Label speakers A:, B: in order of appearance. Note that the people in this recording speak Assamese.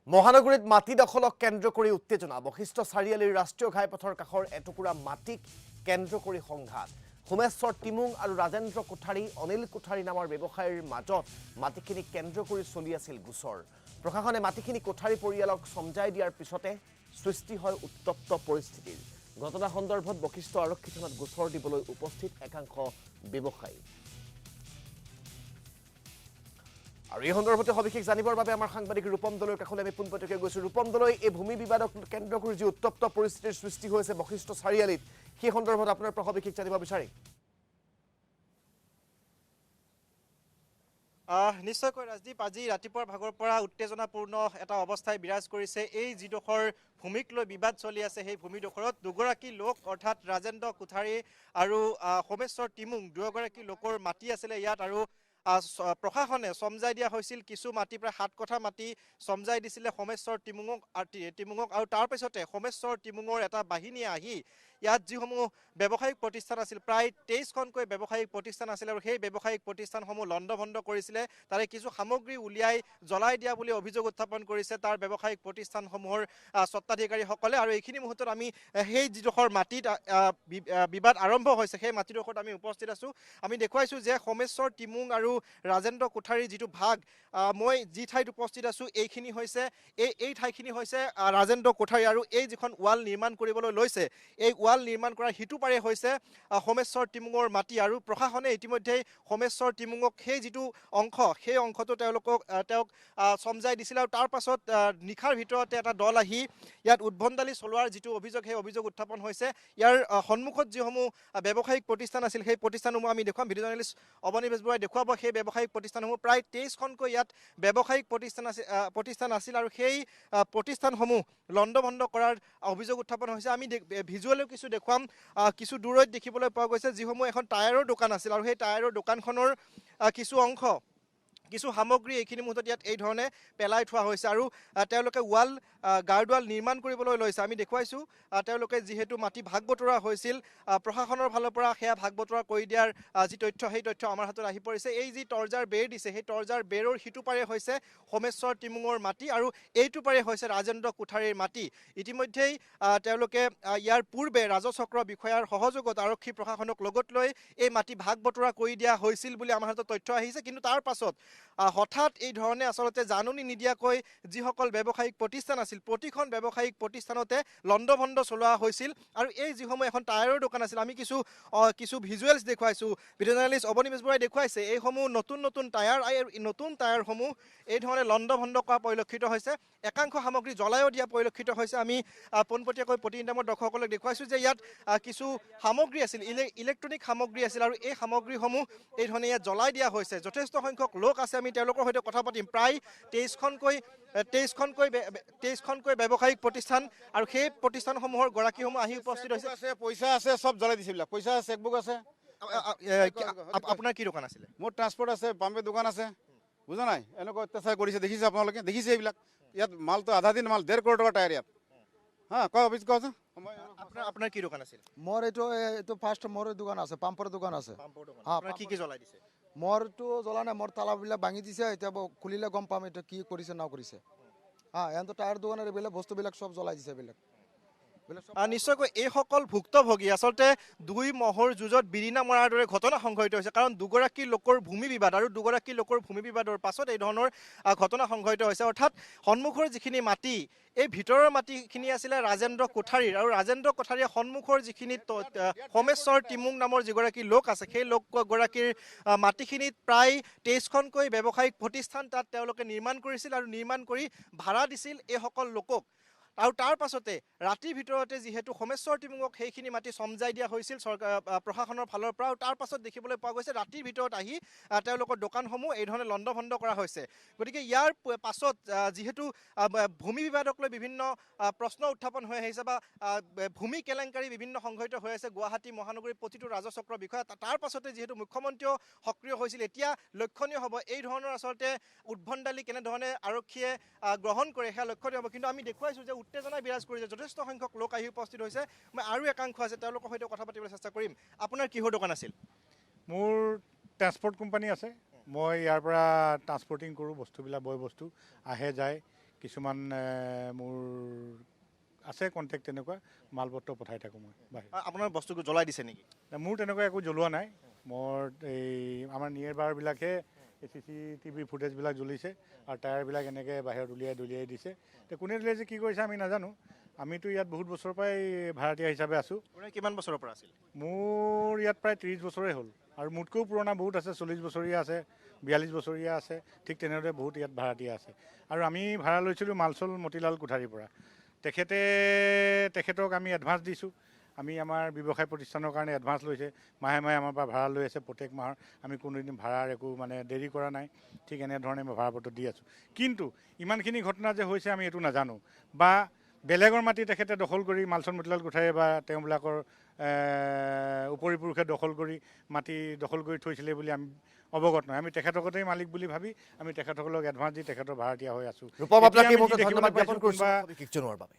A: মহানগৰীত মাটি দখলক কেন্দ্ৰ কৰি উত্তেজনা বশিষ্ঠ চাৰিআলিৰ ৰাষ্ট্ৰীয় ঘাইপথৰ কাষৰ এটুকুৰা মাটিক কেন্দ্ৰ কৰি সংঘাত সোমেশ্বৰ টিমুং আৰু ৰাজেন্দ্ৰ কোঠাৰী অনিল কোঠাৰী নামৰ ব্যৱসায়ীৰ মাজত মাটিখিনি কেন্দ্ৰ কৰি চলি আছিল গোচৰ প্ৰশাসনে মাটিখিনি কোঠাৰী পৰিয়ালক সমজাই দিয়াৰ পিছতে সৃষ্টি হয় উত্তপ্ত পৰিস্থিতিৰ ঘটনা সন্দৰ্ভত বশিষ্ঠ আৰক্ষী থানাত গোচৰ দিবলৈ উপস্থিত একাংশ ব্যৱসায়ী আৰু এই সন্দৰ্ভতে সবিশেষ জানিবৰ বাবে আমাৰ সাংবাদিক ৰূপম দলৈৰ কাষলৈ আমি পোনপটীয়াকৈ গৈছো ৰূপম দলৈ এই ভূমি বিবাদক কেন্দ্ৰ কৰি যি উত্তপ্ত পৰিস্থিতিৰ সৃষ্টি হৈছে বশিষ্ঠ চাৰিআলিত সেই সন্দৰ্ভত আপোনাৰ সবিশেষ জানিব বিচাৰি
B: নিশ্চয়কৈ ৰাজদীপ আজি ৰাতিপুৱাৰ ভাগৰ পৰা উত্তেজনাপূৰ্ণ এটা অৱস্থাই বিৰাজ কৰিছে এই যিডোখৰ ভূমিক লৈ বিবাদ চলি আছে সেই ভূমিডোখৰত দুগৰাকী লোক অৰ্থাৎ ৰাজেন্দ্ৰ কোঠাৰী আৰু সোমেশ্বৰ টিমুং দুয়োগৰাকী লোকৰ মাটি আছিলে ইয়াত আৰু প্ৰশাসনে সমজাই দিয়া হৈছিল কিছু মাটি প্ৰায় 7 কঠা মাটি সমজাই দিছিলে সোমেশ্বৰ টিমুঙক আৰু তাৰ পিছতে সোমেশ্বৰ টিমুঙৰ এটা বাহিনী আহি ইয়াত যিসমূহ ব্যৱসায়িক প্ৰতিষ্ঠান আছিল প্ৰায় 23খনকৈ ব্যৱসায়িক প্ৰতিষ্ঠান আছিল আৰু সেই ব্যৱসায়িক প্ৰতিষ্ঠানসমূহ লণ্ডভণ্ড কৰিছিলে তাৰে কিছু সামগ্ৰী উলিয়াই জ্বলাই দিয়া বুলি অভিযোগ উত্থাপন কৰিছে তাৰ ব্যৱসায়িক প্ৰতিষ্ঠানসমূহৰ স্বত্বাধিকাৰীসকলে আৰু এইখিনি মুহূৰ্তত আমি সেই যিডোখৰ মাটিত বিবাদ আৰম্ভ হৈছে সেই মাটিডোখৰত আমি উপস্থিত আছো আমি দেখুৱাইছো যে সোমেশ্বৰ টিমুং আৰু ৰাজেন্দ্ৰ কোঠাৰীৰ যিটো ভাগ মই যি ঠাইত উপস্থিত আছো এইখিনি হৈছে এই ঠাইখিনি হৈছে ৰাজেন্দ্ৰ কোঠাৰী আৰু এই যিখন ৱাল নিৰ্মাণ কৰিবলৈ লৈছে এই ৱাল নিৰ্মাণ কৰাৰ হিটো পাৰে হৈছে সোমেশ্বৰ টিমুঙৰ মাটি আৰু প্ৰশাসনে ইতিমধ্যে সোমেশ্বৰ টিমুঙক সেই যিটো অংশ সেই অংশটো তেওঁক সমজাই দিছিল আৰু তাৰ পাছত নিশাৰ ভিতৰতে এটা দল আহি ইয়াত উদ্ভণ্ডালি চলোৱাৰ যিটো অভিযোগ সেই অভিযোগ উত্থাপন হৈছে ইয়াৰ সন্মুখত যিসমূহ ব্যৱসায়িক প্ৰতিষ্ঠান আছিল সেই প্ৰতিষ্ঠানসমূহ আমি দেখুৱাম ভিডিঅ' জাৰ্নেলিষ্ট অৱনী বেজবৰুৱাই দেখুৱাব সেই ব্যৱসায়িক প্ৰতিষ্ঠানসমূহ প্ৰায় 23খনকৈ ইয়াত ব্যৱসায়িক প্ৰতিষ্ঠান আছিল আৰু সেই প্ৰতিষ্ঠানসমূহ লণ্ডভণ্ড কৰাৰ অভিযোগ উত্থাপন হৈছে আমি ভিজুৱেলো কিছু দেখুৱাম কিছু দূৰৈত দেখিবলৈ পোৱা গৈছে যিসমূহ এখন টায়াৰৰ দোকান আছিল আৰু সেই টায়াৰৰ দোকানখনৰ কিছু অংশ কিছু সামগ্ৰী এইখিনি মুহূৰ্তত ইয়াত এই ধৰণে পেলাই থোৱা হৈছে আৰু তেওঁলোকে গাৰ্ডৱাল নিৰ্মাণ কৰিবলৈ লৈছে আমি দেখুৱাইছোঁ তেওঁলোকে যিহেতু মাটি ভাগ বতৰা হৈছিল প্ৰশাসনৰ ফালৰ পৰা সেয়া ভাগ বতৰা কৰি দিয়াৰ যি তথ্য সেই তথ্য আমাৰ হাতত আহি পৰিছে এই যি তৰ্জাৰ বেৰ দিছে সেই তৰ্জাৰ বেৰৰ সিটো পাৰে হৈছে সোমেশ্বৰ টিমুঙৰ মাটি আৰু এইটো পাৰে হৈছে ৰাজেন্দ্ৰ কোঠাৰীৰ মাটি ইতিমধ্যেই তেওঁলোকে ইয়াৰ পূৰ্বে ৰাজচক্ৰ বিষয়াৰ সহযোগত আৰক্ষী প্ৰশাসনক লগত লৈ এই মাটি ভাগ বতৰা কৰি দিয়া হৈছিল বুলি আমাৰ হাতত তথ্য আহিছে কিন্তু তাৰ পাছত হঠাৎ এই ধৰণে আচলতে জাননী নিদিয়াকৈ যিসকল ব্যৱসায়িক প্ৰতিষ্ঠান আছিল প্ৰতিখন ব্যৱসায়িক প্ৰতিষ্ঠানতে লণ্ডভণ্ড চলোৱা হৈছিল আৰু এই যিসমূহ এখন টায়াৰৰ দোকান আছিল আমি কিছু ভিজুৱেলছ দেখুৱাইছোঁ ভিডিঅ' জাৰ্নেলিষ্ট অৱনী বেজবৰুৱাই দেখুৱাইছে এইসমূহ নতুন টায়াৰসমূহ এই ধৰণে লণ্ডভণ্ড কৰা পৰিলক্ষিত হৈছে একাংশ সামগ্ৰী জ্বলাইও দিয়া পৰিলক্ষিত হৈছে আমি পোনপটীয়াকৈ প্ৰতিনিধিমূলক দৰ্শকসকলক দেখুৱাইছোঁ যে ইয়াত কিছু সামগ্ৰী আছিল ইলেক্ট্ৰনিক সামগ্ৰী আছিল আৰু এই সামগ্ৰীসমূহ এই ধৰণে ইয়াত জ্বলাই দিয়া হৈছে যথেষ্ট সংখ্যক লোক আছে আমি তেওঁলোকৰ সৈতে কথা পাতিম প্ৰায় 23খনকৈ ব্যৱসায়িক প্ৰতিষ্ঠান আৰু সেই প্ৰতিষ্ঠানসমূহৰ গৰাকীসমূহ আহি উপস্থিত হৈছে
C: পইচা আছে সব জ্বলাই দিছে এইবিলাক পইচা চেকবুক আছে
B: আপোনাৰ কি দোকান আছিলে
C: মোৰ ট্ৰান্সপৰ্ট আছে বাম্বে দোকান আছে বুজা নাই এনেকুৱা অত্যাচাৰ কৰিছে দেখিছে আপোনালোকে দেখিছে এইবিলাক ইয়াত মালটো আধা দিন মাল 1.5 কোটি টকা টায়াৰ ইয়াত কয় অফিচ কচোন
B: আপোনাৰ কি দোকান আছিল
D: মোৰ এইটো ফাৰ্ষ্ট মোৰ দোকান আছে পাম্পৰ দোকান আছে
B: আপোনাৰ কি জ্বলাই দিছে
D: মোৰতো জ্বলা নাই মোৰ তালাবিলাক ভাঙি দিছে এতিয়া খুলিলে গম পাম এতিয়া কি কৰিছে না কৰিছে এহেঁতৰ টায়াৰ দোকানৰ এইবিলাক বস্তুবিলাক চব জ্বলাই দিছে এইবিলাক
B: নিশ্চয়কৈ এইসকল ভুক্তভোগী আচলতে দুই মহৰ যুঁজত বিৰিণা মৰাৰ দৰে ঘটনা সংঘটিত হৈছে কাৰণ দুগৰাকী লোকৰ ভূমি বিবাদ আৰু দুগৰাকী লোকৰ ভূমি বিবাদৰ পাছত এই ধৰণৰ ঘটনা সংঘটিত হৈছে অৰ্থাৎ সন্মুখৰ যিখিনি মাটি এই ভিতৰৰ মাটিখিনি আছিলে ৰাজেন্দ্ৰ কোঠাৰীৰ আৰু ৰাজেন্দ্ৰ কোঠাৰীৰ সন্মুখৰ যিখিনি সোমেশ্বৰ টিমুং নামৰ যিগৰাকী লোক আছে সেই লোকগৰাকীৰ মাটিখিনিত প্ৰায় 23খনকৈ ব্যৱসায়িক প্ৰতিষ্ঠান তাত তেওঁলোকে নিৰ্মাণ কৰিছিল আৰু নিৰ্মাণ কৰি ভাড়া দিছিল এইসকল লোকক আৰু তাৰ পাছতে ৰাতিৰ ভিতৰতে যিহেতু সোমেশ্বৰ টিমুঙক সেইখিনি মাটি সমজাই দিয়া হৈছিল প্ৰশাসনৰ ফালৰ পৰা আৰু তাৰ পাছত দেখিবলৈ পোৱা গৈছে ৰাতিৰ ভিতৰত আহি তেওঁলোকৰ দোকানসমূহ এই ধৰণে লণ্ডভণ্ড কৰা হৈছে গতিকে ইয়াৰ পাছত যিহেতু ভূমি বিবাদক লৈ বিভিন্ন প্ৰশ্ন উত্থাপন হৈ আহিছে বা ভূমি কেলেংকাৰী বিভিন্ন সংঘটিত হৈ আছে গুৱাহাটী মহানগৰীৰ প্ৰতিটো ৰাজচক্ৰ বিষয়া তাৰ পাছতে যিহেতু মুখ্যমন্ত্ৰীও সক্ৰিয় হৈছিল এতিয়া লক্ষণীয় হ'ব এই ধৰণৰ আচলতে উদ্ভণ্ডালি কেনেধৰণে আৰক্ষীয়ে গ্ৰহণ কৰে সেয়া লক্ষণীয় হ'ব কিন্তু আমি দেখুৱাইছোঁ যে উত্তেজনা বিৰাজ কৰিছে যথেষ্ট সংখ্যক লোক আহি উপস্থিত হৈছে মই আৰু একাংশ আছে তেওঁলোকৰ সৈতে কথা পাতিবলৈ চেষ্টা কৰিম আপোনাৰ কিহৰ দোকান আছিল
E: মোৰ ট্ৰান্সপৰ্ট কোম্পানী আছে মই ইয়াৰ পৰা ট্ৰান্সপৰ্টিং কৰোঁ বস্তুবিলাক বয় বস্তু আহে যায় কিছুমান মোৰ আছে কণ্টেক্ট তেনেকুৱা মালপত্ৰ পঠাই থাকোঁ মই বাহিৰত।
B: আপোনাৰ বস্তুটো জ্বলাই দিছে নেকি?
E: মোৰ তেনেকুৱা একো জ্বলোৱা নাই। মোৰ এই আমাৰ নিয়েৰ বাৰবিলাকহে CCTV ফুটেজবিলাক জ্বলিছে আৰু টায়াৰবিলাক এনেকৈ বাহিৰত দলিয়াই দিছে। এতিয়া কোনে দলিয়াইছে কি কৰিছে আমি নাজানো। আমিতো ইয়াত বহুত বছৰৰ পৰাই ভাড়াতীয়া হিচাপে আছোঁ।
B: আপোনাৰ কিমান বছৰৰ পৰা আছিল?
E: মোৰ ইয়াত প্ৰায় 30 বছৰেই হ'ল আৰু মোতকৈও পুৰণা বহুত আছে, 40 বছৰীয়া আছে, 42 বছৰীয়া আছে, ঠিক তেনেদৰে বহুত ইয়াত ভাড়াতীয়া আছে। আৰু আমি ভাড়া লৈছিলোঁ মালচল মতিলাল কোঠাৰীৰ পৰা। তেখেতক আমি এডভান্স দিছোঁ। আমি আমাৰ ব্যৱসায় প্ৰতিষ্ঠানৰ কাৰণে এডভান্স লৈছে, মাহে মাহে আমাৰ পৰা ভাড়া লৈ আছে প্ৰত্যেক মাহৰ। আমি কোনোদিন ভাড়াৰ একো মানে দেৰি কৰা নাই, ঠিক এনেধৰণে মই ভাড়াপত্ৰ দি আছোঁ। কিন্তু ইমানখিনি ঘটনা যে হৈছে আমি এইটো নাজানো, বা বেলেগৰ মাটি তেখেতে দখল কৰি মালচল মতিলাল কোঠাৰী বা তেওঁবিলাকৰ উপৰিপুৰুষে দখল কৰি মাটি দখল কৰি থৈছিলে বুলি আমি অৱগত নহয়। আমি তেখেতসকলেই মালিক বুলি ভাবি আমি তেখেতসকলক এডভান্স দি তেখেতৰ ভাড়াতীয়া হৈ আছোঁ।
A: ৰূপম, আপোনাক
E: এতিয়া
A: এই
E: আমি
A: মুহূৰ্তত
E: যি দেখিবলৈ
A: ধন্যবাদ জ্ঞাপন
E: পাইছোঁ
A: কৰিছোঁ
E: কোনোবা
A: সবিশেষ জনোৱাৰ বাবে।